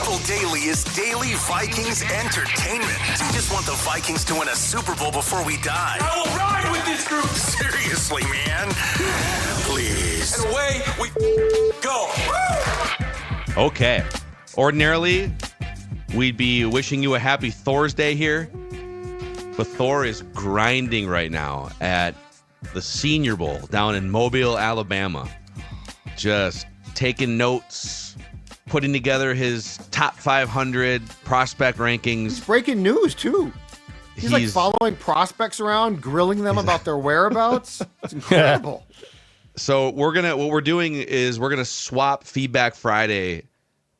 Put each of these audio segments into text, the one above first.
Purple Daily is daily Vikings entertainment. We just want the Vikings to win a Super Bowl before we die. I will ride with this group. Seriously, man. Please. And away we go. Okay. Ordinarily, we'd be wishing you a happy Thursday here, but Thor is grinding right now at the Senior Bowl down in Mobile, Alabama. Just taking notes, putting together his top 500 prospect rankings. He's breaking news, too. He's like following prospects around, grilling them about their whereabouts. It's incredible. So what we're doing is we're gonna swap Feedback Friday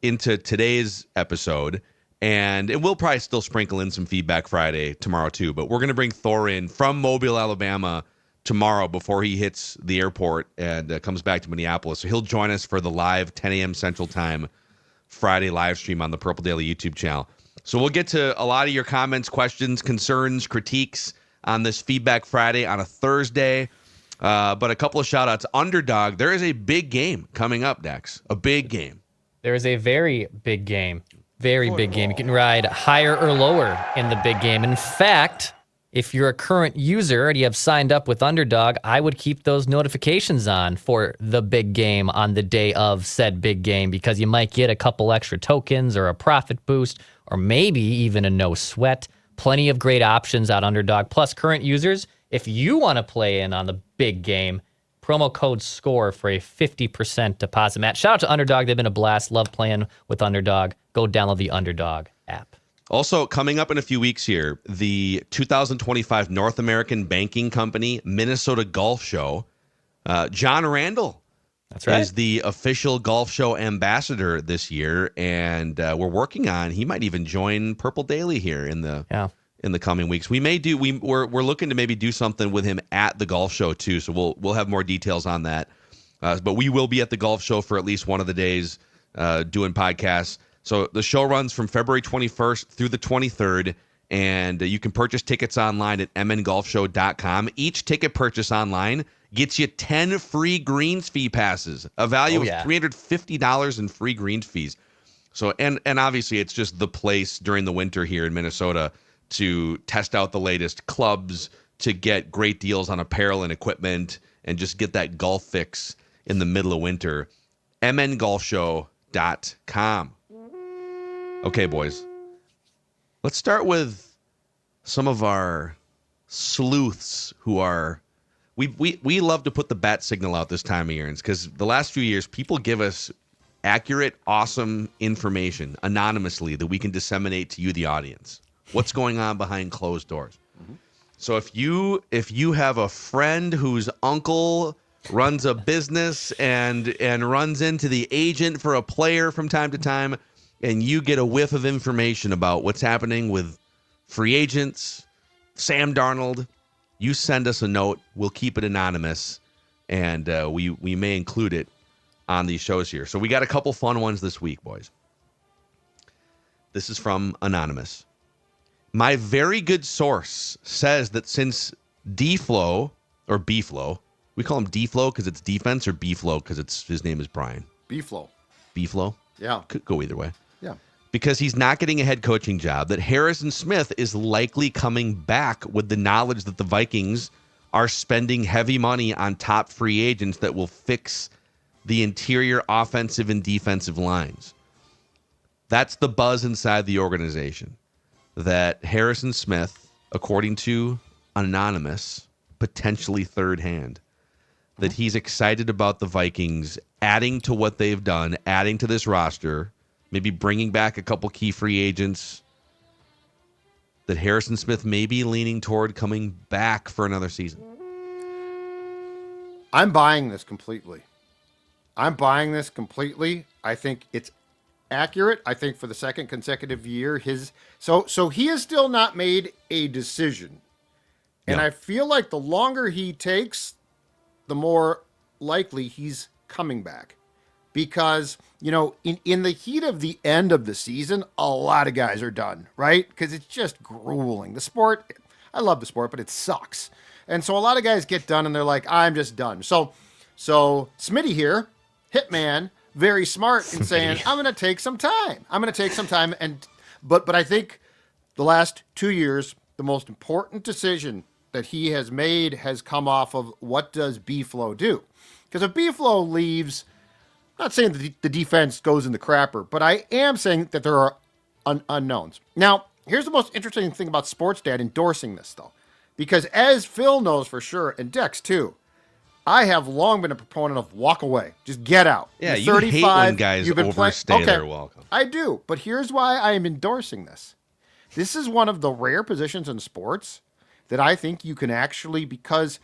into today's episode, and we'll probably still sprinkle in some Feedback Friday tomorrow too. But we're gonna bring Thor in from Mobile, Alabama tomorrow before he hits the airport and comes back to Minneapolis. So he'll join us for the live 10 a.m. Central Time Friday live stream on the Purple Daily YouTube channel. So we'll get to a lot of your comments, questions, concerns, critiques on this Feedback Friday on a Thursday. But a couple of shout outs. Underdog, there is a big game coming up, Dex. A big game. There is a very big game. Very big game. You can ride higher or lower in the big game. In fact, if you're a current user and you have signed up with Underdog, I would keep those notifications on for the big game on the day of said big game, because you might get a couple extra tokens or a profit boost or maybe even a no sweat. Plenty of great options at Underdog. Plus, current users, if you want to play in on the big game, promo code SCORE for a 50% deposit match. Shout out to Underdog. They've been a blast. Love playing with Underdog. Go download the Underdog app. Also, coming up in a few weeks here, the 2025 North American Banking Company Minnesota Golf Show. John Randall is the official golf show ambassador this year, and we're working on, he might even join Purple Daily here in the coming weeks. We're looking to maybe do something with him at the golf show too, so we'll have more details on that. But we will be at the golf show for at least one of the days doing podcasts. So the show runs from February 21st through the 23rd, and you can purchase tickets online at mngolfshow.com. Each ticket purchase online gets you 10 free greens fee passes, a value of $350 in free greens fees. So and obviously it's just the place during the winter here in Minnesota to test out the latest clubs, to get great deals on apparel and equipment, and just get that golf fix in the middle of winter. mngolfshow.com. Okay, boys. Let's start with some of our sleuths who are... We love to put the bat signal out this time of year, because the last few years, people give us accurate, awesome information anonymously that we can disseminate to you, the audience. What's going on behind closed doors. Mm-hmm. So if you have a friend whose uncle runs a business and runs into the agent for a player from time to time, and you get a whiff of information about what's happening with free agents, Sam Darnold, you send us a note. We'll keep it anonymous, and we may include it on these shows here. So we got a couple fun ones this week, boys. This is from Anonymous. My very good source says that since D-Flow, or B-Flow, we call him D-Flow because it's defense, or B-Flow because his name is Brian? B-Flow. B-Flow? Yeah. Could go either way. Yeah. Because he's not getting a head coaching job, that Harrison Smith is likely coming back with the knowledge that the Vikings are spending heavy money on top free agents that will fix the interior offensive and defensive lines. That's the buzz inside the organization. That Harrison Smith, according to Anonymous, potentially third hand, that he's excited about the Vikings adding to what they've done, adding to this roster, maybe bringing back a couple key free agents, that Harrison Smith may be leaning toward coming back for another season. I'm buying this completely. I think it's accurate. I think for the second consecutive year, so he has still not made a decision. And I feel like the longer he takes, the more likely he's coming back. Because, in the heat of the end of the season, a lot of guys are done, right? Because it's just grueling. The sport, I love the sport, but it sucks. And so a lot of guys get done and they're like, I'm just done. So Smitty here, Hitman, very smart in saying, I'm going to take some time. But I think the last 2 years, the most important decision that he has made has come off of what does B-Flow do? Because if B-Flow leaves, I'm not saying that the defense goes in the crapper, but I am saying that there are unknowns. Now, here's the most interesting thing about Sports Dad endorsing this, though. Because as Phil knows for sure, and Dex too, I have long been a proponent of walk away. Just get out. Yeah, You're you hate when guys overstay their welcome. I do, but here's why I am endorsing this. This is one of the rare positions in sports that I think you can actually, because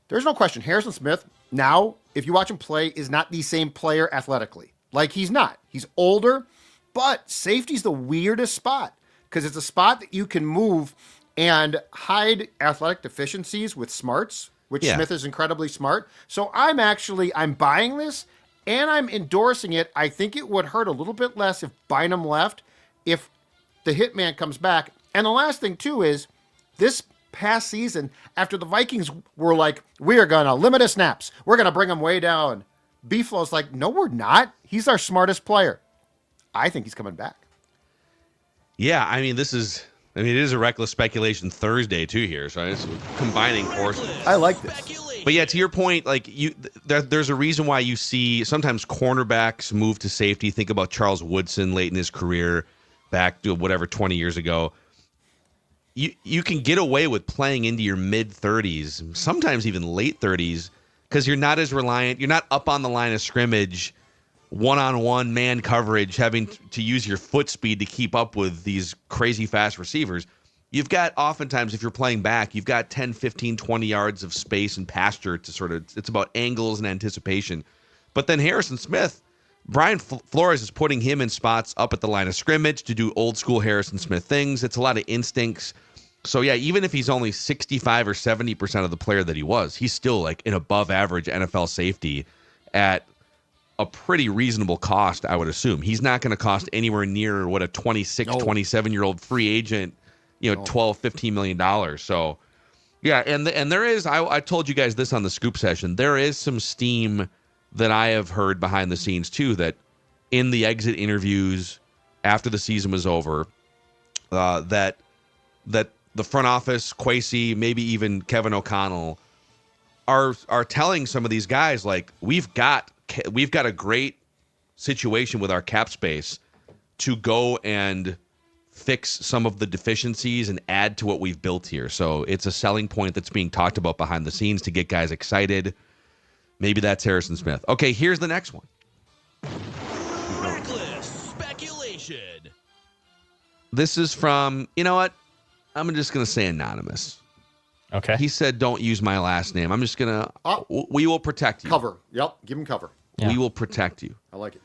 there's no question, Harrison Smith, now, if you watch him play, is not the same player athletically. Like, he's not. He's older, but safety's the weirdest spot because it's a spot that you can move and hide athletic deficiencies with smarts, which Smith is incredibly smart. So I'm buying this and I'm endorsing it. I think it would hurt a little bit less if Bynum left, if the hitman comes back. And the last thing too is this past season, after the Vikings were like, we are going to limit his snaps, we're going to bring him way down. B-Flow's like, no, we're not. He's our smartest player. I think he's coming back. Yeah, I mean, it is a reckless speculation Thursday too here, so it's combining forces. I like this. But yeah, to your point, like there's a reason why you see sometimes cornerbacks move to safety. Think about Charles Woodson late in his career, back to 20 years ago. You can get away with playing into your mid-30s, sometimes even late 30s, because you're not as reliant. You're not up on the line of scrimmage, one-on-one man coverage, having to use your foot speed to keep up with these crazy fast receivers. You've got, oftentimes, if you're playing back, you've got 10, 15, 20 yards of space and pasture to sort of, it's about angles and anticipation. But then Harrison Smith, Brian Flores is putting him in spots up at the line of scrimmage to do old school Harrison Smith things. It's a lot of instincts. So yeah, even if he's only 65 or 70% of the player that he was, he's still like an above average NFL safety at a pretty reasonable cost, I would assume. He's not going to cost anywhere near what a 26, 27-year-old free agent, $12, $15 million. So yeah, and there is, I told you guys this on the scoop session, there is some steam that I have heard behind the scenes too, that in the exit interviews after the season was over, that the front office, Kwesi, maybe even Kevin O'Connell, are telling some of these guys, like, we've got a great situation with our cap space to go and fix some of the deficiencies and add to what we've built here. So it's a selling point that's being talked about behind the scenes to get guys excited. Maybe that's Harrison Smith. Okay, here's the next one. Reckless speculation. This is from, you know what? I'm just going to say anonymous. Okay. He said, don't use my last name. I'm just going to, we will protect you. Cover. Yep. Give him cover. Yeah. We will protect you. I like it.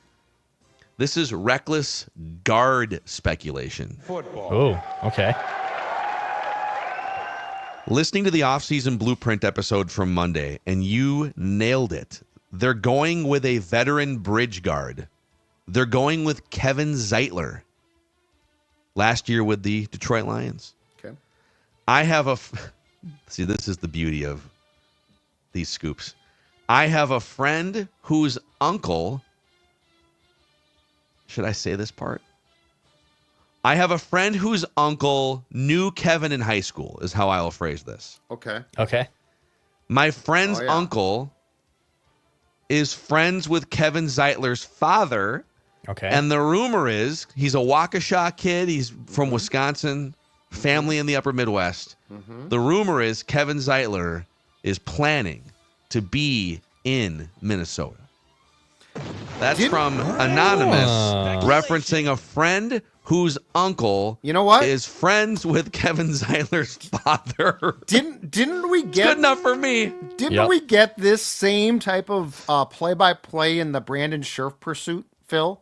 This is reckless guard speculation. Oh, okay. Listening to the offseason blueprint episode from Monday, and you nailed it. They're going with a veteran bridge guard. They're going with Kevin Zeitler. Last year with the Detroit Lions. Okay. I have see, this is the beauty of these scoops. I have a friend whose uncle, should I say this part? I have a friend whose uncle knew Kevin in high school, is how I will phrase this. Okay. Okay. My friend's uncle is friends with Kevin Zeitler's father. Okay. And the rumor is he's a Waukesha kid. He's from Wisconsin, family in the upper Midwest. Mm-hmm. The rumor is Kevin Zeitler is planning to be in Minnesota. That's from Anonymous, referencing a friend whose uncle, is friends with Kevin Zeitler's father. Didn't we get good enough for me? Didn't we get this same type of play-by-play in the Brandon Scherf pursuit, Phil,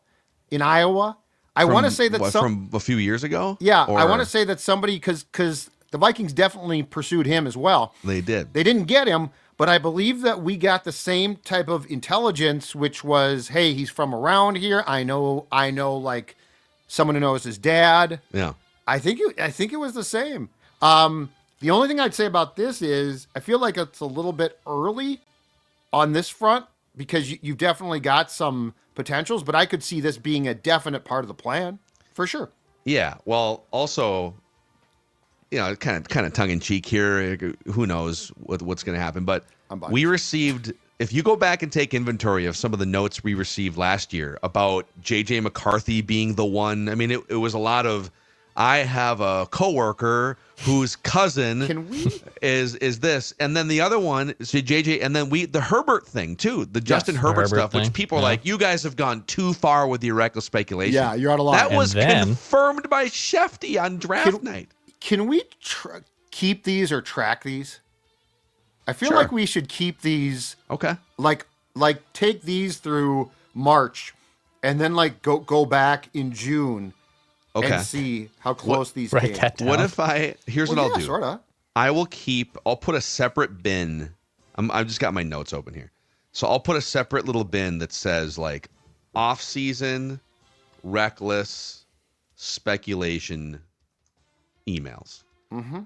in Iowa? I want to say that from a few years ago. Yeah, I want to say that somebody, because the Vikings definitely pursued him as well. They did. They didn't get him, but I believe that we got the same type of intelligence, which was, hey, he's from around here. I know, like someone who knows his dad. Yeah, I think it was the same. The only thing I'd say about this is I feel like it's a little bit early on this front because you've definitely got some potentials, but I could see this being a definite part of the plan for sure. Yeah. Well, also, kind of tongue in cheek here. Who knows what's going to happen? But we received. If you go back and take inventory of some of the notes we received last year about JJ McCarthy being the one, I mean, it was a lot of. I have a coworker whose cousin is this, and then the other one is JJ, and then the Herbert thing too, the Justin Herbert stuff, which people are like, you guys have gone too far with your reckless speculation. Yeah, you're out of line. That was confirmed by Shefty on draft night. Can we keep these or track these? I feel like we should keep these. Okay. Like take these through March, and then go back in June. Okay. And see how close these came. What if here's what I'll do. Sorta. I'll put a separate bin. I've just got my notes open here. So I'll put a separate little bin that says like off-season, reckless, speculation emails. Mm-hmm.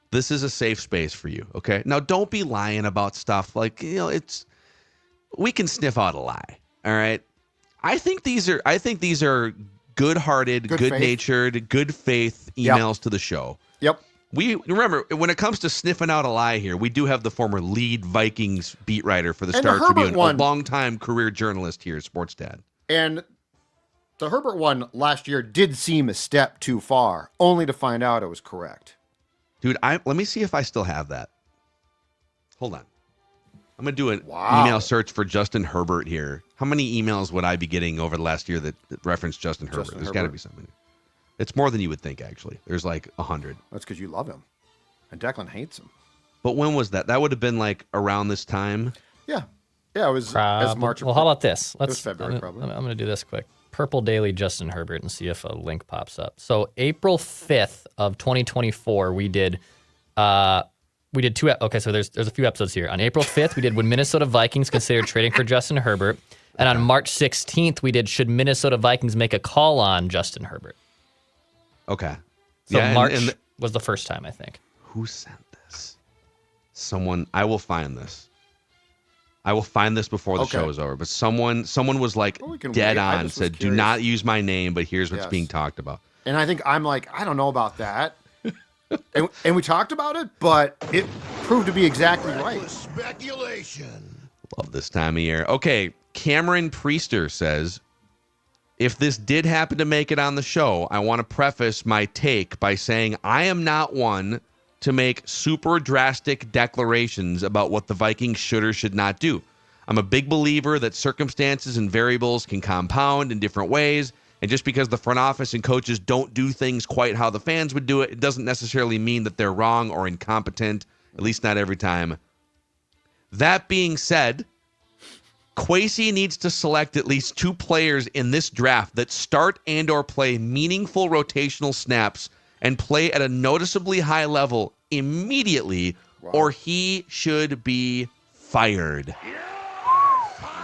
This is a safe space for you, okay? Now don't be lying about stuff like, we can sniff out a lie, all right? I think these are good-hearted, good-natured, good faith emails to the show. Yep. We remember when it comes to sniffing out a lie here, we do have the former lead Vikings beat writer for the Star Tribune, a longtime career journalist here at Sports Dad. And the Herbert one last year did seem a step too far, only to find out it was correct. Dude, let me see if I still have that. Hold on. I'm going to do an email search for Justin Herbert here. How many emails would I be getting over the last year that reference Justin Herbert? There's got to be something. It's more than you would think, actually. There's like 100. That's because you love him. And Declan hates him. But when was that? That would have been like around this time? Yeah. Yeah, it was as March. Well, how about this? It was February, probably. I'm going to do this quick. Purple Daily Justin Herbert and see if a link pops up. So April 5th of 2024, we did two. Okay, so there's a few episodes here. On April 5th, we did Would Minnesota Vikings Consider Trading for Justin Herbert? And on March 16th, we did Should Minnesota Vikings Make a Call on Justin Herbert? Okay. So March was the first time, I think. Who sent this? Someone. I will find this. I will find this before the show is over. But someone was like dead on, said, do not use my name, but here's what's being talked about. And I think I'm like, I don't know about that. and we talked about it, but it proved to be exactly right. Speculation. Love this time of year. Okay, Cameron Priester says, if this did happen to make it on the show, I want to preface my take by saying I am not one to make super drastic declarations about what the Vikings should or should not do. I'm a big believer that circumstances and variables can compound in different ways, and just because the front office and coaches don't do things quite how the fans would do it, it doesn't necessarily mean that they're wrong or incompetent, at least not every time. That being said, Kwesi needs to select at least 2 players in this draft that start and or play meaningful rotational snaps and play at a noticeably high level immediately, or he should be fired.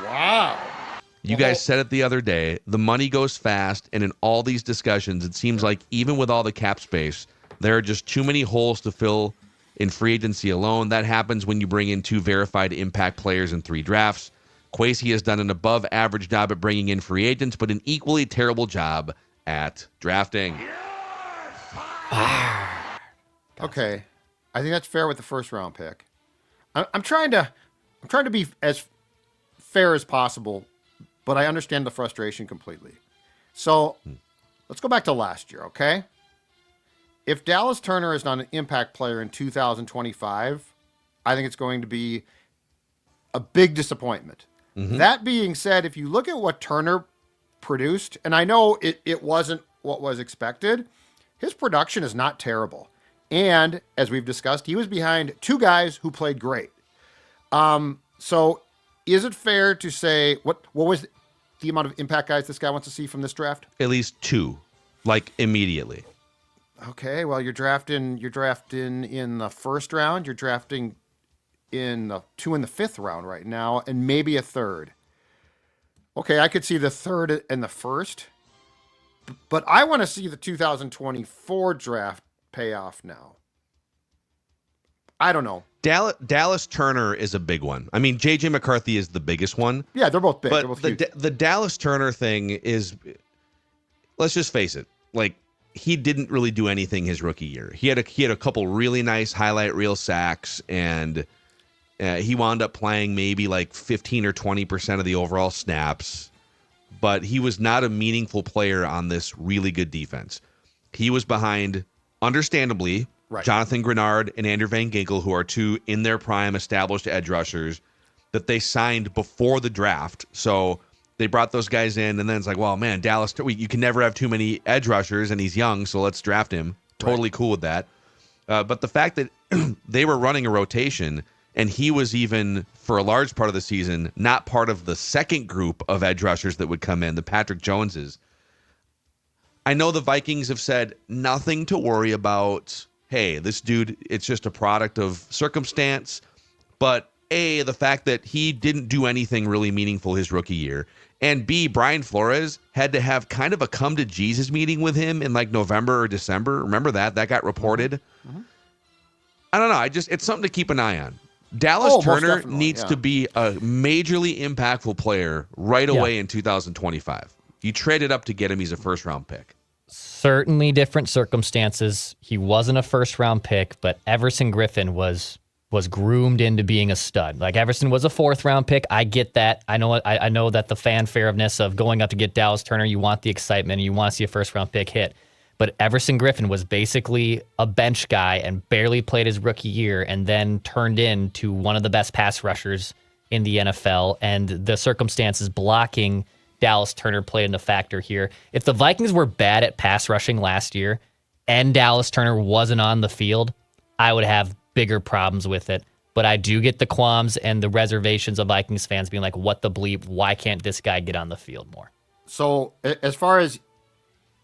Wow. You guys said it the other day. The money goes fast, and in all these discussions, it seems like even with all the cap space, there are just too many holes to fill in free agency alone. That happens when you bring in 2 verified impact players in 3 drafts. Kwesi has done an above-average job at bringing in free agents, but an equally terrible job at drafting. Okay, I think that's fair with the first round pick. I'm trying to be as fair as possible, but I understand the frustration completely. So let's go back to last year, okay? If Dallas Turner is not an impact player in 2025, I think it's going to be a big disappointment. Mm-hmm. That being said, if you look at what Turner produced, and I know it wasn't what was expected, his production is not terrible. And as we've discussed, he was behind 2 guys who played great. So is it fair to say, what was the amount of impact guys this guy wants to see from this draft? At least 2, like immediately. Okay, well, you're drafting in the first round. You're drafting in the 2 in the 5th round right now, and maybe a 3rd. Okay, I could see the 3rd and the 1st, but I want to see the 2024 draft pay off now. I don't know. Dallas Turner is a big one. I mean, J.J. McCarthy is the biggest one. Yeah, they're both big. But They're both huge. the Dallas Turner thing is, let's just face it, like, he didn't really do anything his rookie year. He had a couple really nice highlight reel sacks, and he wound up playing maybe like 15 or 20% of the overall snaps, but he was not a meaningful player on this really good defense. He was behind, understandably, Jonathan Grenard and Andrew Van Ginkel, who are two in their prime established edge rushers that they signed before the draft. So they brought those guys in, and then it's like, well, man, Dallas, you can never have too many edge rushers, and he's young, so let's draft him. Totally cool with that. But the fact that they were running a rotation, and he was even, for a large part of the season, not part of the second group of edge rushers that would come in, the Patrick Joneses. I know the Vikings have said nothing to worry about. Hey, this dude, it's just a product of circumstance. But A, the fact that he didn't do anything really meaningful his rookie year, and B, Brian Flores had to have kind of a come to Jesus meeting with him in like November or December. Remember that? That got reported. Mm-hmm. I don't know. It's something to keep an eye on. Dallas Turner needs to be a majorly impactful player right away in 2025. You traded up to get him. He's a first-round pick. Certainly different circumstances. He wasn't a first-round pick, but Everson Griffin was groomed into being a stud. Like, Everson was a fourth-round pick. I get that. I know that the fanfare-ness of going up to get Dallas Turner, you want the excitement, and you want to see a first-round pick hit. But Everson Griffin was basically a bench guy and barely played his rookie year, and then turned into one of the best pass rushers in the NFL. And the circumstances blocking Dallas Turner played in a factor here. If the Vikings were bad at pass rushing last year and Dallas Turner wasn't on the field, I would have bigger problems with it. But I do get the qualms and the reservations of Vikings fans being like, what the bleep? Why can't this guy get on the field more? So as far as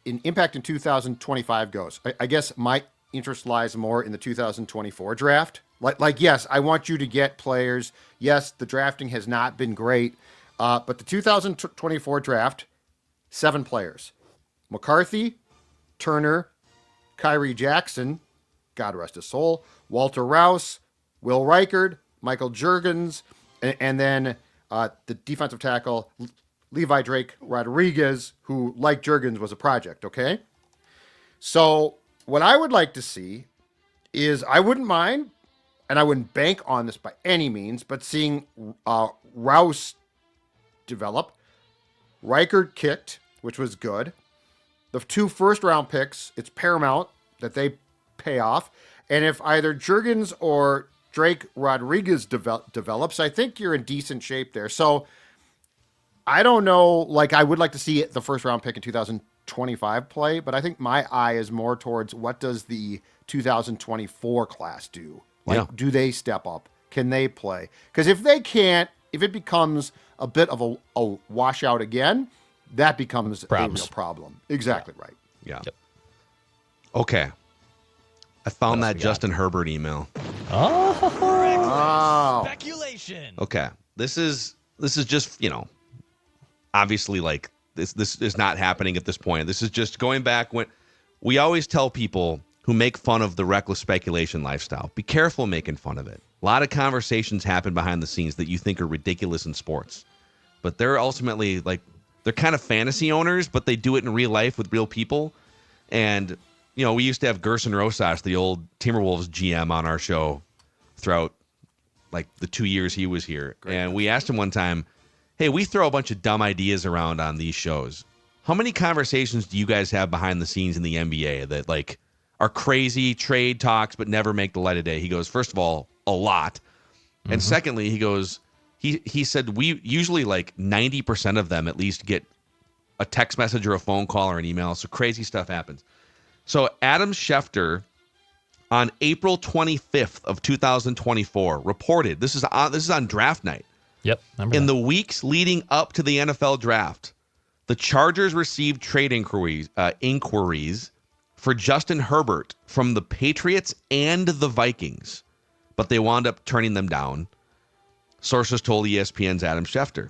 in impact in 2025 goes, I guess my interest lies more in the 2024 draft. Like, yes, I want you to get players. Yes, the drafting has not been great. But the 2024 draft, 7 players: McCarthy, Turner, Kyrie Jackson, God rest his soul, Walter Rouse, Will Reichard, Michael Juergens, and then the defensive tackle, Levi Drake Rodriguez, who, like Juergens, was a project, okay? So what I would like to see is, I wouldn't mind, and I wouldn't bank on this by any means, but seeing Rouse develop. Reichard kicked, which was good. The 2 first-round picks, it's paramount that they pay off. And if either Juergens or Drake Rodriguez develops, I think you're in decent shape there. So I don't know, like, I would like to see the first-round pick in 2025 play, but I think my eye is more towards what does the 2024 class do? Like, do they step up? Can they play? Because if they can't, if it becomes a bit of a washout again, that becomes a real problem. Exactly right. Yeah. Yep. Okay. I found that Justin Herbert email. Oh. Speculation. Okay. This is just, obviously, like, this is not happening at this point. This is just going back when we always tell people who make fun of the reckless speculation lifestyle, be careful making fun of it. A lot of conversations happen behind the scenes that you think are ridiculous in sports, but they're ultimately, like, they're kind of fantasy owners, but they do it in real life with real people. And, we used to have Gerson Rosas, the old Timberwolves GM, on our show throughout, like, the 2 years he was here. Great. And we asked him one time, hey, we throw a bunch of dumb ideas around on these shows. How many conversations do you guys have behind the scenes in the NBA that, like, are crazy trade talks but never make the light of day? He goes, first of all, a lot. And secondly, he goes, he said we usually, like, 90% of them at least get a text message or a phone call or an email. So crazy stuff happens. So Adam Schefter on April 25th of 2024 reported, this is on draft night. Yep. In the weeks leading up to the NFL draft, the Chargers received trade inquiries for Justin Herbert from the Patriots and the Vikings, but they wound up turning them down. Sources told ESPN's Adam Schefter.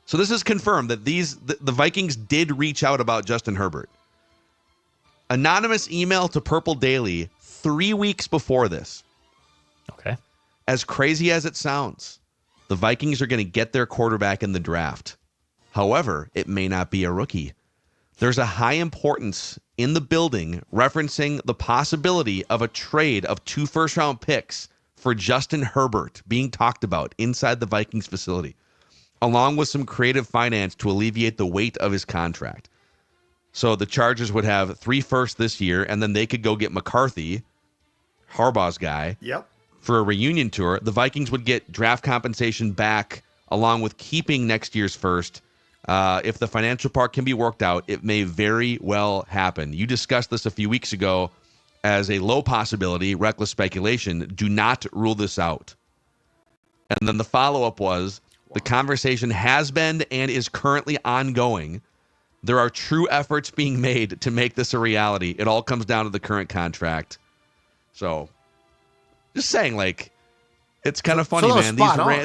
So this is confirmed that the Vikings did reach out about Justin Herbert. Anonymous email to Purple Daily 3 weeks before this. Okay. As crazy as it sounds, the Vikings are going to get their quarterback in the draft. However, it may not be a rookie. There's a high importance in the building referencing the possibility of a trade of 2 first-round picks for Justin Herbert being talked about inside the Vikings facility, along with some creative finance to alleviate the weight of his contract. So the Chargers would have 3 firsts this year, and then they could go get McCarthy, Harbaugh's guy, for a reunion tour. The Vikings would get draft compensation back along with keeping next year's first. If the financial part can be worked out, it may very well happen. You discussed this a few weeks ago as a low possibility, reckless speculation. Do not rule this out. And then the follow-up was, the conversation has been and is currently ongoing. There are true efforts being made to make this a reality. It all comes down to the current contract. So, just saying, like, it's kind of funny, man.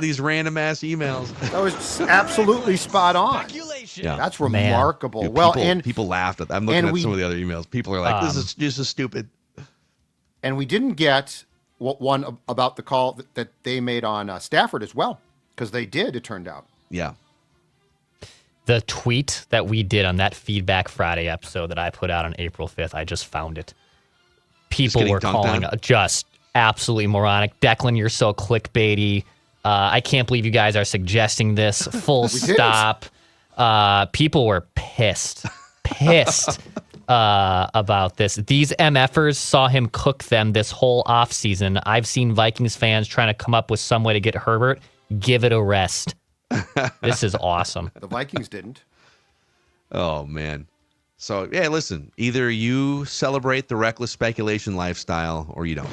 These random-ass emails. That was absolutely spot on. Yeah. That's remarkable. Dude, well, people laughed at that. I'm looking at some of the other emails. People are like, this is stupid. And we didn't get one about the call that they made on Stafford as well, because they did, it turned out. Yeah. The tweet that we did on that Feedback Friday episode that I put out on April 5th, I just found it. People were calling just absolutely moronic. Declan, you're so clickbaity. I can't believe you guys are suggesting this. Full stop. People were pissed about this. These MFers saw him cook them this whole offseason. I've seen Vikings fans trying to come up with some way to get Herbert. Give it a rest. This is awesome. The Vikings didn't. Oh, man. So, yeah, listen, either you celebrate the reckless speculation lifestyle or you don't.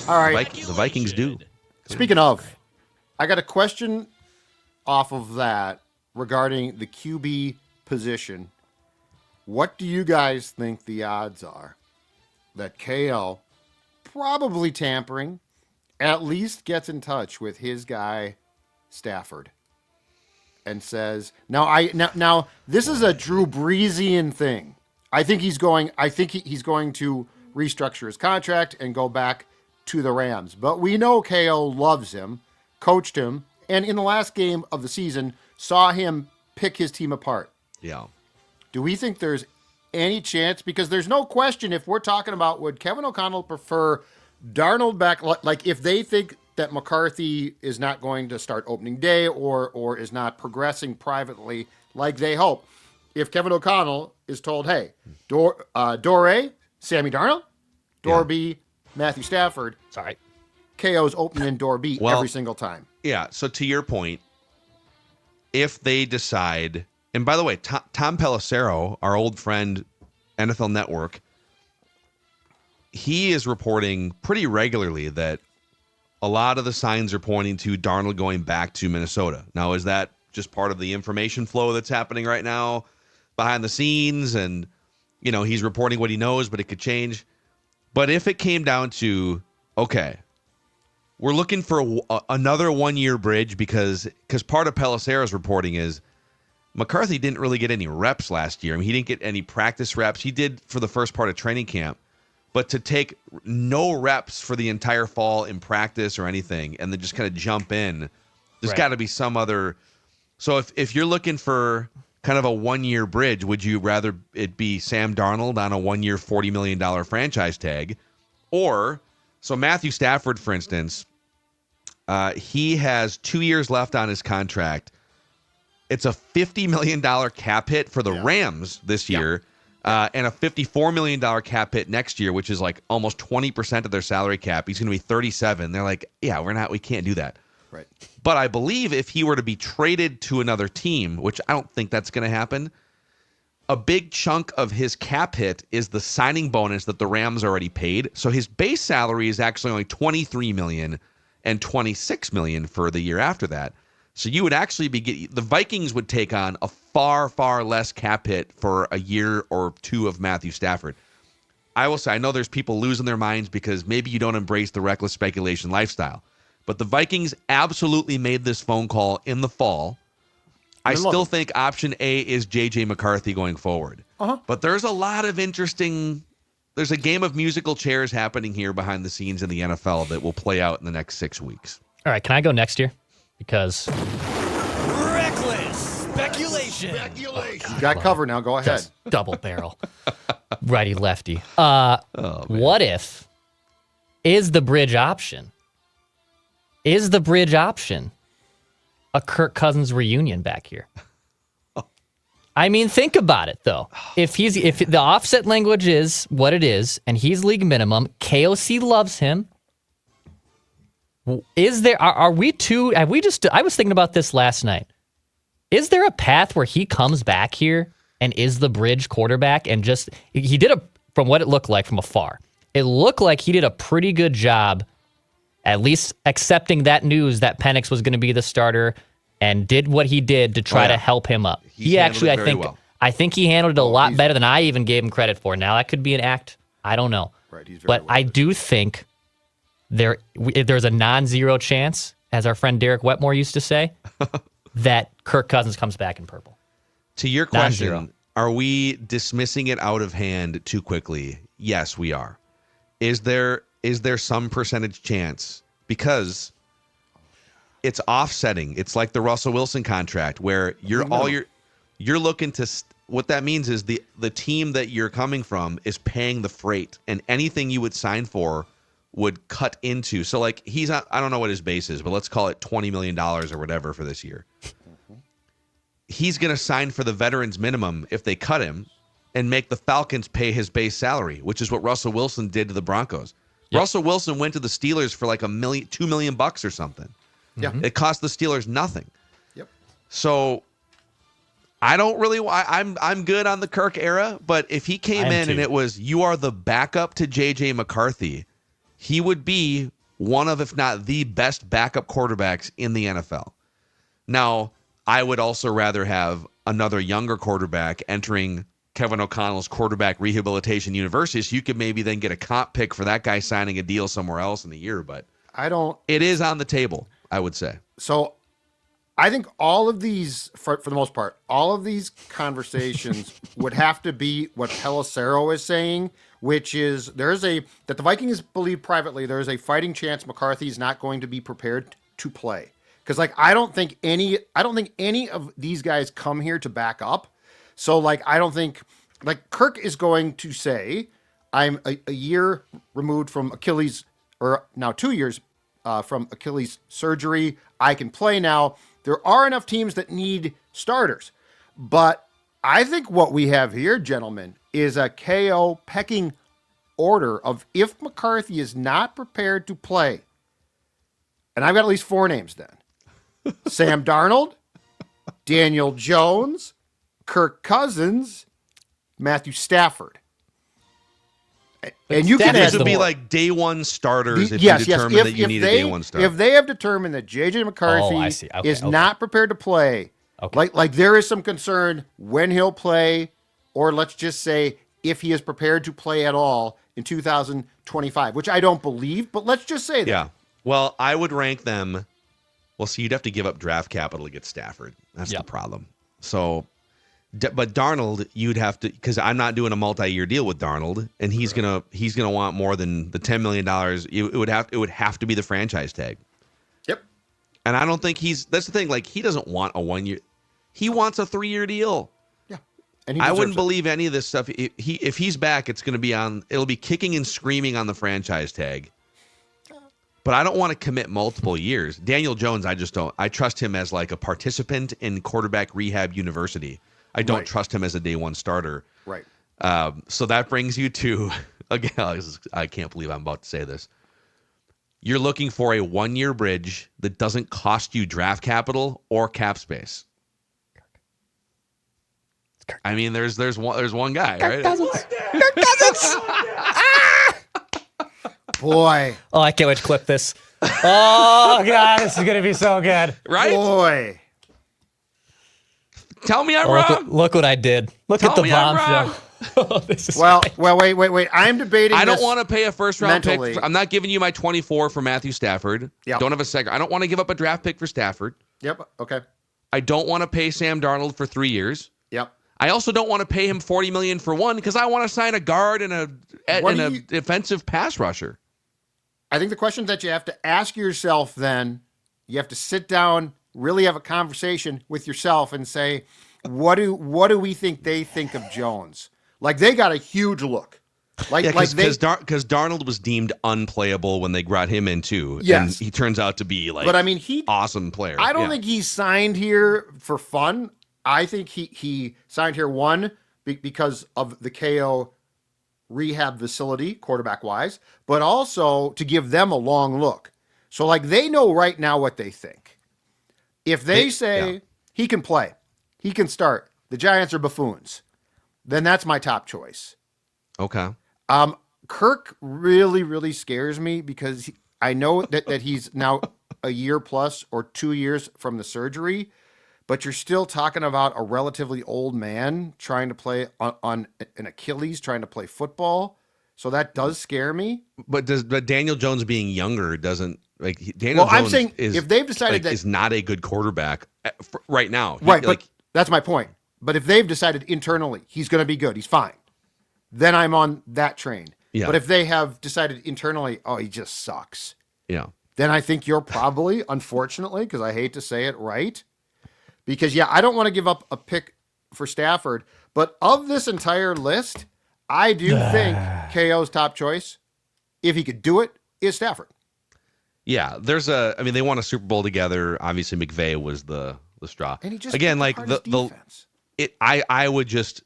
All right. The Vikings do. Speaking of, I got a question off of that regarding the QB position. What do you guys think the odds are that KL, probably tampering, at least gets in touch with his guy Stafford and says, now this is a Drew Breesian thing. I think he's going to restructure his contract and go back to the Rams. But we know KO loves him, coached him, and in the last game of the season saw him pick his team apart. Yeah. Do we think there's any chance? Because there's no question, if we're talking about, would Kevin O'Connell prefer Darnold back, like if they think that McCarthy is not going to start opening day or is not progressing privately like they hope. If Kevin O'Connell is told, hey, door A, Sammy Darnold, door B, Matthew Stafford. Sorry. KO's opening door B every single time. Yeah, so to your point, if they decide, and by the way, Tom Pelissero, our old friend, NFL Network, he is reporting pretty regularly that a lot of the signs are pointing to Darnold going back to Minnesota. Now, is that just part of the information flow that's happening right now behind the scenes? And, you know, he's reporting what he knows, but it could change. But if it came down to, okay, we're looking for another 1-year bridge because part of Pelissero's reporting is McCarthy didn't really get any reps last year. I mean, he didn't get any practice reps. He did for the first part of training camp. But to take no reps for the entire fall in practice or anything and then just kind of jump in, there's got to be some other. So if you're looking for kind of a 1-year bridge, would you rather it be Sam Darnold on a 1-year, $40 million franchise tag? Or, so Matthew Stafford, for instance, he has 2 years left on his contract. It's a $50 million cap hit for the Rams this year. And a $54 million cap hit next year, which is like almost 20% of their salary cap. He's going to be 37. They're like, yeah, we can't do that. Right. But I believe if he were to be traded to another team, which I don't think that's going to happen, a big chunk of his cap hit is the signing bonus that the Rams already paid. So his base salary is actually only $23 million and $26 million for the year after that. So you would actually the Vikings would take on a far, far less cap hit for a year or two of Matthew Stafford. I will say, I know there's people losing their minds because maybe you don't embrace the reckless speculation lifestyle. But the Vikings absolutely made this phone call in the fall. I still think option A is J.J. McCarthy going forward. But there's a lot of interesting there's a game of musical chairs happening here behind the scenes in the NFL that will play out in the next 6 weeks. All right, can I go next year? Because Reckless speculation. You got cover now. Go ahead. just double barrel, righty lefty. What if is the bridge option? Is the bridge option a Kirk Cousins reunion back here? I mean, think about it though. If the offset language is what it is, and he's league minimum, KOC loves him. Is there? Are we too? Have we just? I was thinking about this last night. Is there a path where he comes back here and is the bridge quarterback and just he did from what it looked like from afar? It looked like he did a pretty good job, at least accepting that news that Penix was going to be the starter. And did what he did to try to help him up. He actually, I think he handled it a lot better than I even gave him credit for. Now that could be an act. I don't know. Right, he's very but well I do think there's a non-zero chance, as our friend Derek Wetmore used to say, that Kirk Cousins comes back in purple. To your question, Non-zero. are we dismissing it out of hand too quickly? Yes, we are. Is there some percentage chance? Because it's offsetting. It's like the Russell Wilson contract where you're looking to what that means is the team that you're coming from is paying the freight, and anything you would sign for would cut into. So like he's not, I don't know what his base is, but let's call it $20 million or whatever for this year. He's going to sign for the veterans minimum if they cut him and make the Falcons pay his base salary, which is what Russell Wilson did to the Broncos. Yep. Russell Wilson went to the Steelers for like $2 million or something. Yeah. It cost the Steelers nothing. Yep. So I don't really. I'm good on the Kirk era, but if he came in and it was you are the backup to J.J. McCarthy, he would be one of, if not the best backup quarterbacks in the NFL. Now, I would also rather have another younger quarterback entering Kevin O'Connell's quarterback rehabilitation university, so you could maybe then get a comp pick for that guy signing a deal somewhere else in a year. But it is on the table, I would say. So I think all of these, for the most part, all of these conversations would have to be what Pelissero is saying, which is that the Vikings believe privately there is a fighting chance McCarthy is not going to be prepared to play. Because I don't think any of these guys come here to back up. So I don't think Kirk is going to say, I'm a year removed from Achilles, or now 2 years from Achilles surgery. I can play now. There are enough teams that need starters. But I think what we have here, gentlemen, is a KO pecking order of if McCarthy is not prepared to play, and I've got at least 4 names then. Sam Darnold, Daniel Jones, Kirk Cousins, Matthew Stafford. And you can these would be like day one starters if you determine that you need a day one starter. If they have determined that J.J. McCarthy is not prepared to play, like there is some concern when he'll play, or let's just say if he is prepared to play at all in 2025, which I don't believe, but let's just say that. Yeah. Well, I would rank them. Well, see, you'd have to give up draft capital to get Stafford. That's the problem. So, but Darnold, you'd have to, because I'm not doing a multi-year deal with Darnold, and he's gonna want more than the $10 million. It would have to be the franchise tag. Yep. And I don't think that's the thing. He doesn't want a 1 year. He wants a 3-year deal. Yeah. And I wouldn't believe any of this stuff. If he's back, it'll be kicking and screaming on the franchise tag. But I don't want to commit multiple years. Daniel Jones, I just don't. I trust him as a participant in quarterback rehab university. I don't trust him as a day one starter. Right. So that brings you to, again, I can't believe I'm about to say this. You're looking for a 1-year bridge that doesn't cost you draft capital or cap space. I mean, there's one guy, right? Kirk Cousins. Boy. Oh, I can't wait to clip this. Oh, God, this is going to be so good. Right? Boy. Tell me I'm wrong. Look what I did. Look at the bombshell. Wait. I'm debating I don't want to pay a first-round pick. I'm not giving you my 24 for Matthew Stafford. Yep. Don't have a second. I don't want to give up a draft pick for Stafford. Yep. Okay. I don't want to pay Sam Darnold for 3 years. Yep. I also don't want to pay him $40 million for one because I want to sign a guard and a defensive pass rusher. I think the questions that you have to ask yourself then, you have to sit down, really have a conversation with yourself and say, what do we think they think of Jones? Like, they got a huge look. Because Darnold was deemed unplayable when they brought him in too. Yes. And he turns out to be like, but I mean, awesome player. I don't think he signed here for fun. I think he signed here, one, because of the KO rehab facility, quarterback-wise, but also to give them a long look. So, like, they know right now what they think. If they say he can play, he can start, the Giants are buffoons, then that's my top choice. Okay. Kirk really, really scares me because I know that he's now a year plus or 2 years from the surgery, but you're still talking about a relatively old man trying to play on an Achilles, trying to play football. So that does scare me. But Daniel Jones being younger doesn't Daniel Jones I'm saying if they've decided that is not a good quarterback right now. Right, but that's my point. But if they've decided internally he's going to be good, he's fine, then I'm on that train. Yeah. But if they have decided internally, oh, he just sucks. Yeah. Then I think you're probably, unfortunately, because I hate to say it, right. Because, I don't want to give up a pick for Stafford. But of this entire list, I do think KO's top choice, if he could do it, is Stafford. Yeah, they won a Super Bowl together. Obviously, McVay was the straw. And he just again, like defense. I would just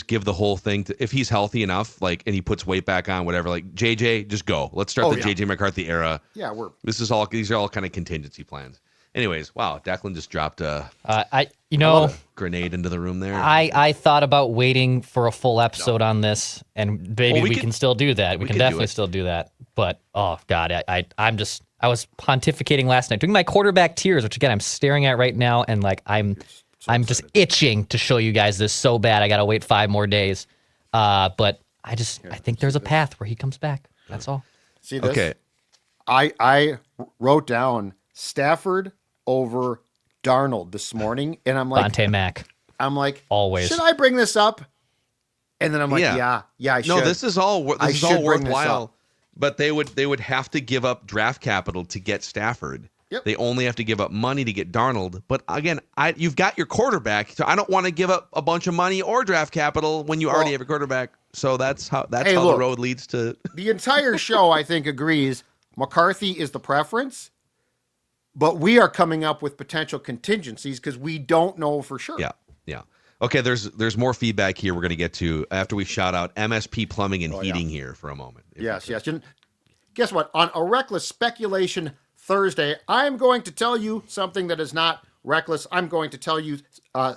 give the whole thing to, if he's healthy enough, like, and he puts weight back on, whatever. Like, JJ, just go. Let's start JJ McCarthy era. Yeah, these are all kind of contingency plans. Anyways, wow, Declan just dropped a grenade into the room there. I thought about waiting for a full episode on this, and maybe we can still do that. We can definitely still do that. But oh god, I was pontificating last night, doing my quarterback tiers, which again I'm staring at right now, and like I'm just itching to show you guys this so bad. I gotta wait 5 more days. But I think there's a path where he comes back. That's all. See this? Okay. I wrote down Stafford over Darnold this morning, and I'm like, Bonte Mac. I'm like, always. Should I bring this up? And then I'm like, yeah, I should. No, this is all worthwhile. But they would have to give up draft capital to get Stafford. Yep. They only have to give up money to get Darnold. But again, you've got your quarterback, so I don't want to give up a bunch of money or draft capital when you already have a quarterback. So that's how the road leads to. The entire show, I think, agrees McCarthy is the preference. But we are coming up with potential contingencies because we don't know for sure. Yeah. Okay, there's more feedback here we're going to get to after we shout out MSP Plumbing and Heating here for a moment. Yes. And guess what? On a Reckless Speculation Thursday, I'm going to tell you something that is not reckless. I'm going to tell you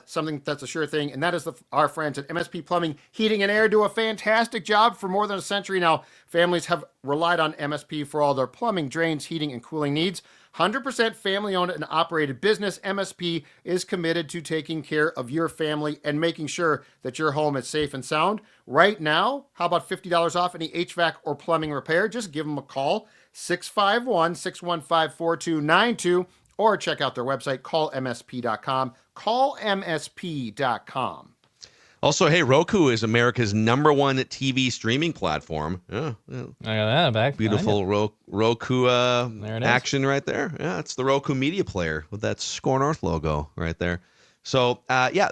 something that's a sure thing, and that is our friends at MSP Plumbing, Heating and Air do a fantastic job for more than a century now. Families have relied on MSP for all their plumbing, drains, heating, and cooling needs. 100% family-owned and operated business, MSP is committed to taking care of your family and making sure that your home is safe and sound. Right now, how about $50 off any HVAC or plumbing repair? Just give them a call, 651-615-4292, or check out their website, callmsp.com. Callmsp.com. Also, hey, Roku is America's #1 TV streaming platform. Yeah. I got that back. Beautiful Roku there it action right there. Yeah, it's the Roku media player with that Score North logo right there. So,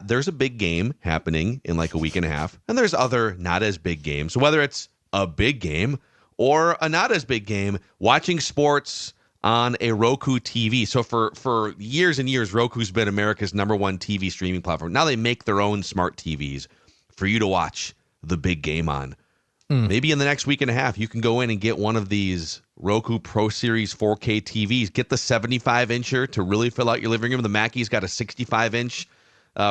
there's a big game happening in like a week and a half, and there's other not as big games. So whether it's a big game or a not as big game, watching sports on a Roku TV. So for years and years, Roku's been America's #1 TV streaming platform. Now they make their own smart TVs for you to watch the big game on. Maybe in the next week and a half, you can go in and get one of these Roku Pro Series 4K TVs. Get the 75-incher to really fill out your living room. The Mackey's got a 65-inch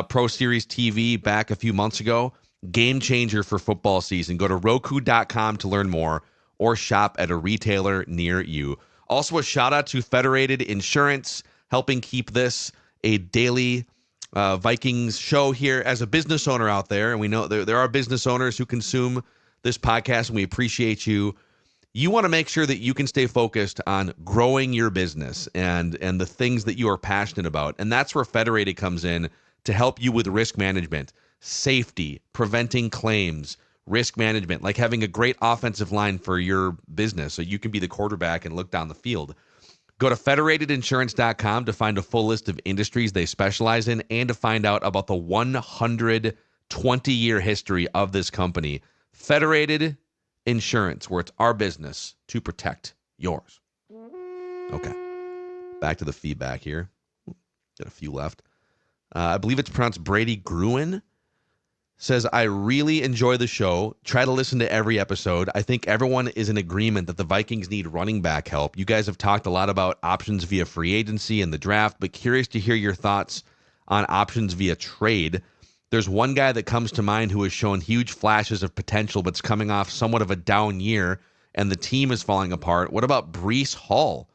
Pro Series TV back a few months ago. Game changer for football season. Go to Roku.com to learn more or shop at a retailer near you. Also, a shout out to Federated Insurance, helping keep this a daily Vikings show here as a business owner out there. And we know there are business owners who consume this podcast, and we appreciate you. You want to make sure that you can stay focused on growing your business and the things that you are passionate about. And that's where Federated comes in to help you with risk management, safety, preventing claims, risk management, like having a great offensive line for your business so you can be the quarterback and look down the field. Go to federatedinsurance.com to find a full list of industries they specialize in and to find out about the 120-year history of this company. Federated Insurance, where it's our business to protect yours. Okay. Back to the feedback here. Got a few left. I believe it's pronounced Brady Gruen. Says, I really enjoy the show. Try to listen to every episode. I think everyone is in agreement that the Vikings need running back help. You guys have talked a lot about options via free agency and the draft, but curious to hear your thoughts on options via trade. There's one guy that comes to mind who has shown huge flashes of potential, but's coming off somewhat of a down year, and the team is falling apart. What about Breece Hall?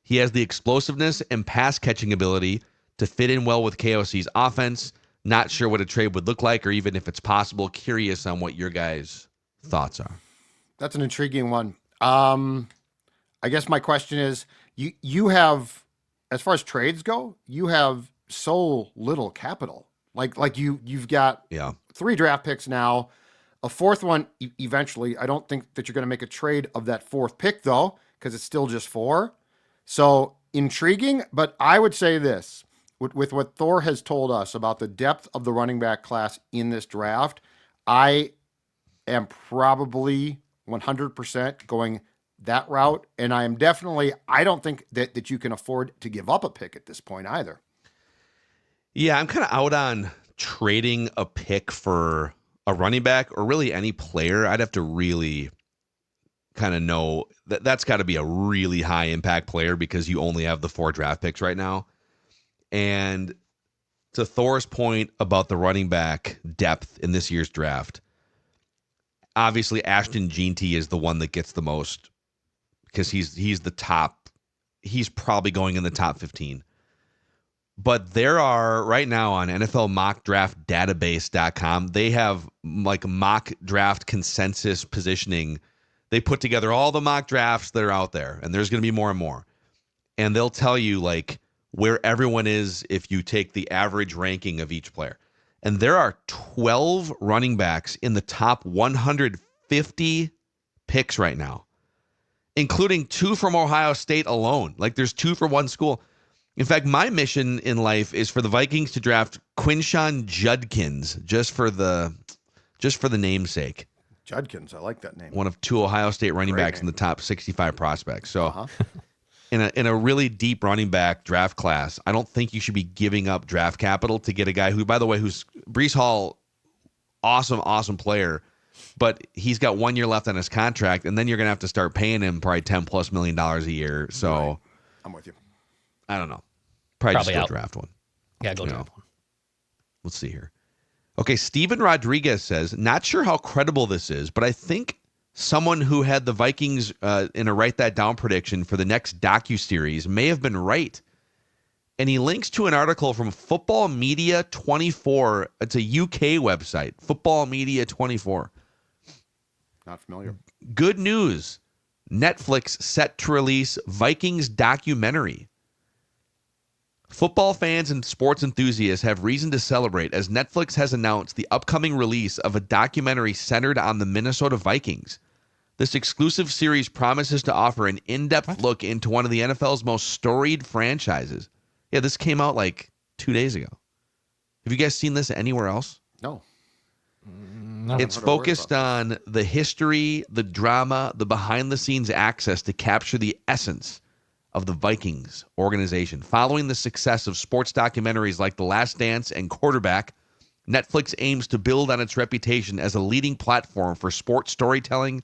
He has the explosiveness and pass-catching ability to fit in well with KOC's offense. Not sure what a trade would look like or even if it's possible. Curious on what your guys' thoughts are. That's an intriguing one. I guess my question is, you have, as far as trades go, you have so little capital. Like you've got 3 draft picks now, a 4th one eventually. I don't think that you're going to make a trade of that 4th pick though, because it's still just 4. So intriguing, but I would say this. With what Thor has told us about the depth of the running back class in this draft, I am probably 100% going that route. And I am definitely, I don't think that you can afford to give up a pick at this point either. Yeah, I'm kind of out on trading a pick for a running back or really any player. I'd have to really kind of know that's got to be a really high impact player because you only have the 4 draft picks right now. And to Thor's point about the running back depth in this year's draft, obviously Ashton Jeanty is the one that gets the most because he's the top. He's probably going in the top 15. But there are right now on NFL mock draft database.com, they have like mock draft consensus positioning. They put together all the mock drafts that are out there, and there's going to be more and more. And they'll tell you like where everyone is if you take the average ranking of each player. And there are 12 running backs in the top 150 picks right now, including 2 from Ohio State alone. Like there's 2 for one school. In fact, my mission in life is for the Vikings to draft Quinshon Judkins just for the namesake. Judkins, I like that name. One of 2 Ohio State running backs in the top 65 prospects. So in a really deep running back draft class, I don't think you should be giving up draft capital to get a guy who, by the way, who's Breece Hall, awesome player, but he's got 1 year left on his contract, and then you're going to have to start paying him probably $10+ million a year. So right. I'm with you. I don't know. Probably just go out. draft one. Yeah, go draft one. Let's see here. Okay, Steven Rodriguez says, not sure how credible this is, but I think someone who had the Vikings in a Write That Down prediction for the next docuseries may have been right. And he links to an article from Football Media 24. It's a UK website, Football Media 24. Not familiar. Good news. Netflix set to release Vikings documentary. Football fans and sports enthusiasts have reason to celebrate as Netflix has announced the upcoming release of a documentary centered on the Minnesota Vikings. This exclusive series promises to offer an in-depth look into one of the NFL's most storied franchises. Yeah, this came out like 2 days ago. Have you guys seen this anywhere else? No. It's focused on the history, the drama, the behind-the-scenes access to capture the essence of the Vikings organization. Following the success of sports documentaries like The Last Dance and Quarterback, Netflix aims to build on its reputation as a leading platform for sports storytelling.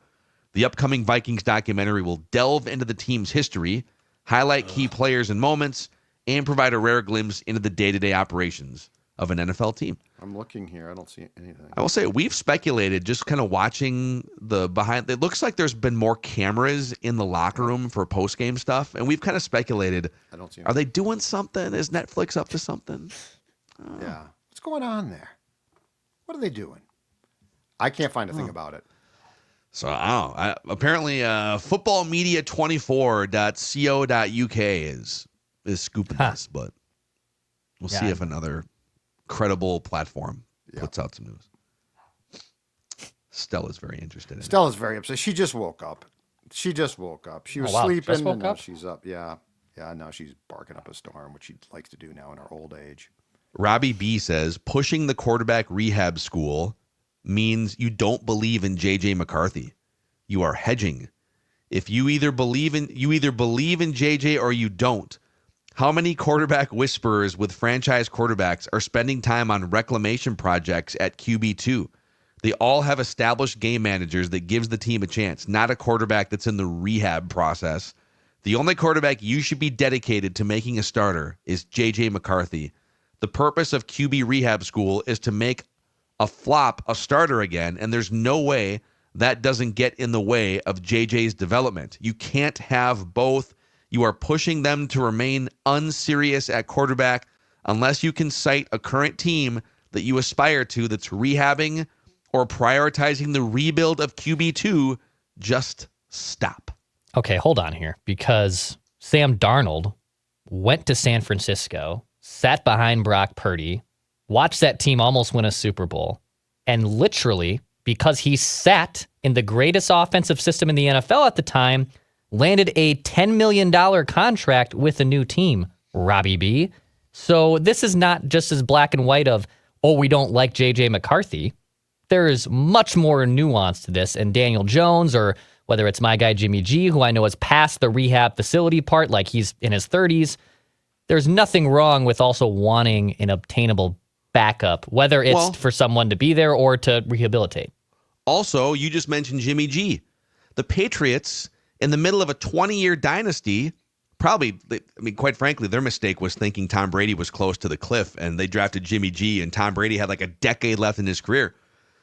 The upcoming Vikings documentary will delve into the team's history, highlight key players and moments, and provide a rare glimpse into the day-to-day operations of an NFL team. I'm looking here. I don't see anything. I will say we've speculated just kind of watching the behind. It looks like there's been more cameras in the locker room for post-game stuff, and we've kind of speculated. I don't see. Are they doing something? Is Netflix up to something? Yeah. What's going on there? What are they doing? I can't find a thing about it. So I don't know. Apparently, footballmedia24.co.uk is scooping this, but we'll see if another credible platform puts out some news. Stella's very interested in it. Stella's very upset. She just woke up. She was sleeping, Just woke and now up? she's up. Yeah. Now she's barking up a storm, which she likes to do now in her old age. Robbie B says pushing the quarterback rehab school means you don't believe in J.J. McCarthy. You are hedging. If you either believe in J.J. or you don't. How many quarterback whisperers with franchise quarterbacks are spending time on reclamation projects at QB2? They all have established game managers that gives the team a chance, not a quarterback that's in the rehab process. The only quarterback you should be dedicated to making a starter is J.J. McCarthy. The purpose of QB rehab school is to make a flop a starter again, and there's no way that doesn't get in the way of J.J.'s development. You can't have both. You are pushing them to remain unserious at quarterback unless you can cite a current team that you aspire to that's rehabbing or prioritizing the rebuild of QB2. Just stop. Okay, hold on here, because Sam Darnold went to San Francisco, sat behind Brock Purdy, watched that team almost win a Super Bowl, and literally, because he sat in the greatest offensive system in the NFL at the time, landed a $10 million contract with a new team, Robbie B. So this is not just as black and white of, oh, we don't like J.J. McCarthy. There is much more nuance to this, and Daniel Jones, or whether it's my guy Jimmy G, who I know is past the rehab facility part, like he's in his 30s, there's nothing wrong with also wanting an obtainable backup, whether it's for someone to be there or to rehabilitate. Also, you just mentioned Jimmy G. The Patriots, in the middle of a 20-year dynasty, quite frankly, their mistake was thinking Tom Brady was close to the cliff, and they drafted Jimmy G, and Tom Brady had like a decade left in his career.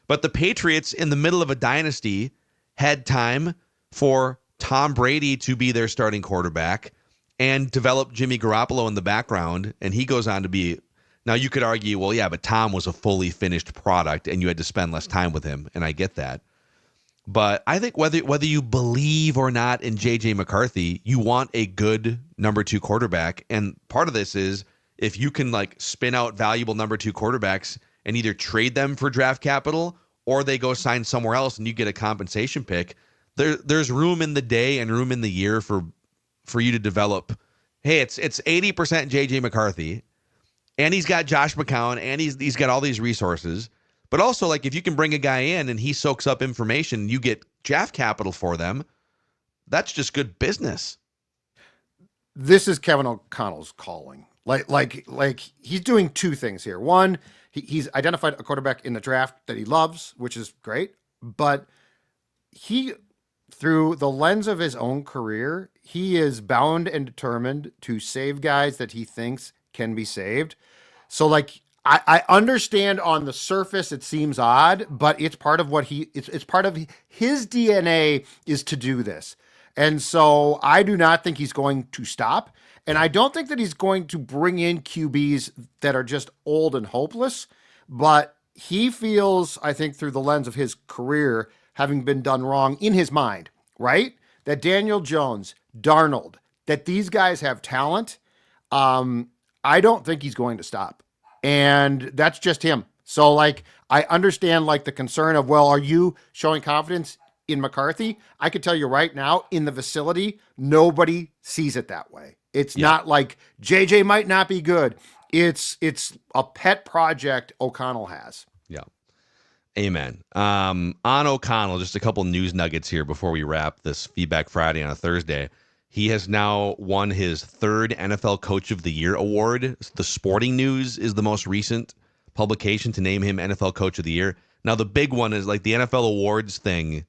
But the Patriots, in the middle of a dynasty, had time for Tom Brady to be their starting quarterback and develop Jimmy Garoppolo in the background, and he goes on to be... Now, you could argue, well, yeah, but Tom was a fully finished product, and you had to spend less time with him, and I get that. But I think whether you believe or not in J.J. McCarthy, you want a good number 2 quarterback, and part of this is if you can like spin out valuable number 2 quarterbacks and either trade them for draft capital or they go sign somewhere else and you get a compensation pick, there's room in the day and room in the year for you to develop. Hey, it's 80% J.J. McCarthy, and he's got Josh McCown, and he's got all these resources. But also, like, if you can bring a guy in and he soaks up information and you get draft capital for them, that's just good business. This is Kevin O'Connell's calling. Like he's doing two things here. One, he's identified a quarterback in the draft that he loves, which is great. But he, through the lens of his own career, he is bound and determined to save guys that he thinks can be saved. So, like, I understand on the surface it seems odd, but it's part of what it's part of his DNA is to do this. And so I do not think he's going to stop. And I don't think that he's going to bring in QBs that are just old and hopeless, but he feels, I think, through the lens of his career, having been done wrong in his mind, right? That Daniel Jones, Darnold, that these guys have talent. I don't think he's going to stop. And that's just him. So, like, I understand, like, the concern of, well, are you showing confidence in McCarthy? I could tell you right now, in the facility, nobody sees it that way. It's not like JJ might not be good. It's a pet project O'Connell has. Yeah. Amen. On O'Connell, just a couple news nuggets here before we wrap this Feedback Friday on a Thursday. He has now won his third NFL Coach of the Year award. The Sporting News is the most recent publication to name him NFL Coach of the Year. Now, the big one is like the NFL awards thing.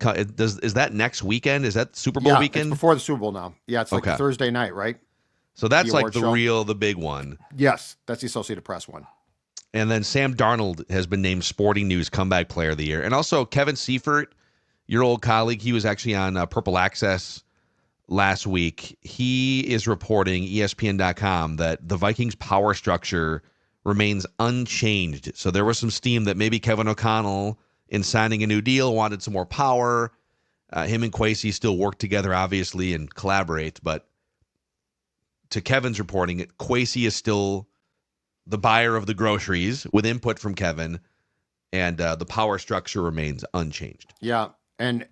Is that next weekend? Is that Super Bowl weekend? It's before the Super Bowl now. Yeah, it's like a Thursday night, right? So that's like the big one. Yes, that's the Associated Press one. And then Sam Darnold has been named Sporting News Comeback Player of the Year. And also Kevin Seifert, your old colleague, he was actually on Purple Access last week. He is reporting, ESPN.com, that the Vikings power structure remains unchanged. So there was some steam that maybe Kevin O'Connell, in signing a new deal, wanted some more power. Him and Kwesi still work together, obviously, and collaborate. But to Kevin's reporting, Kwesi is still the buyer of the groceries with input from Kevin, and the power structure remains unchanged. Yeah, and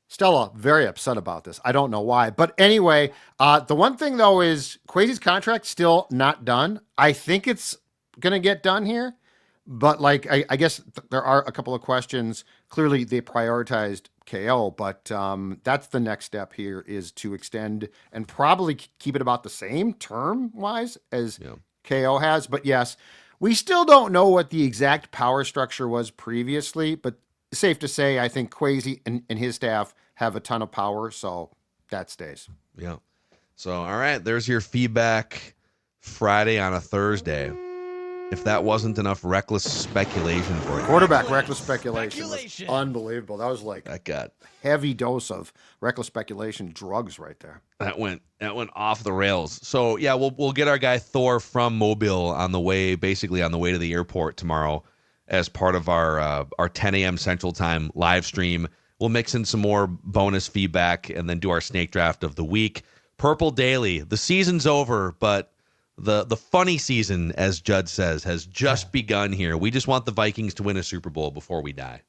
Stella very upset about this. I don't know why, but anyway, the one thing though is Kwesi's contract still not done. I think it's gonna get done here, but like I guess there are a couple of questions. Clearly, they prioritized KO, but that's the next step here is to extend and probably keep it about the same term wise as KO has. But yes, we still don't know what the exact power structure was previously, but safe to say, I think Kwesi and his staff have a ton of power, so that stays. Yeah. So, all right, there's your feedback Friday on a Thursday. If that wasn't enough reckless speculation for you. Quarterback reckless speculation was unbelievable. That was like That got heavy dose of reckless speculation drugs right there. that went off the rails. So yeah, we'll get our guy Thor from Mobile on the way to the airport tomorrow as part of our 10 a.m. Central Time live stream. We'll mix in some more bonus feedback and then do our snake draft of the week. Purple Daily. The season's over, but the funny season, as Judd says, has just begun here. We just want the Vikings to win a Super Bowl before we die.